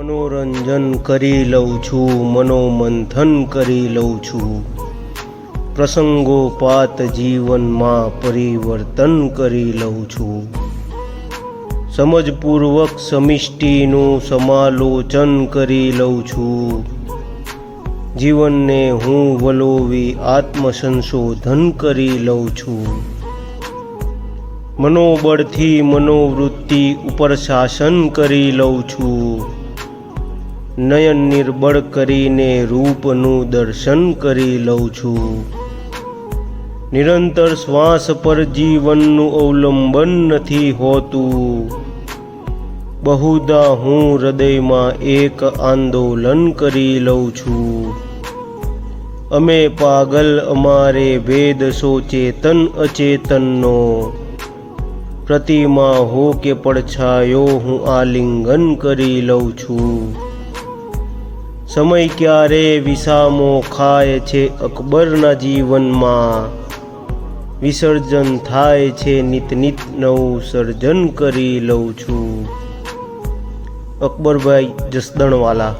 મનોરંજન કરી લઉં છું, મનોમંથન કરી લઉં છું। પ્રસંગોપાત જીવનમાં પરિવર્તન કરી લઉં છું। સમજપૂર્વક સમિષ્ટિનું સમાલોચન કરી લઉં છું। જીવનને હું વલોવી આત્મસંશોધન કરી લઉં છું। મનોબળથી મનોવૃત્તિ ઉપર શાસન કરી લઉં છું। નયન નિર્બળ કરીને રૂપનું દર્શન કરી લઉં છું। નિરંતર શ્વાસ પર જીવનનું અવલંબન નથી હોતું। બહુધા હું હૃદયમાં એક આંદોલન કરી લઉં છું। અમે પાગલ અમારે ભેદ સોચેતન અચેતનનો। પ્રતિમા હો કે પડછાયો હું આલિંગન કરી લઉં છું। સમય ક્યારે વિસામો ખાય છે અકબરના જીવનમાં। વિસર્જન થાય છે નિત નિત નવું સર્જન કરી લઉં છું। અકબરભાઈ જસદણવાલા।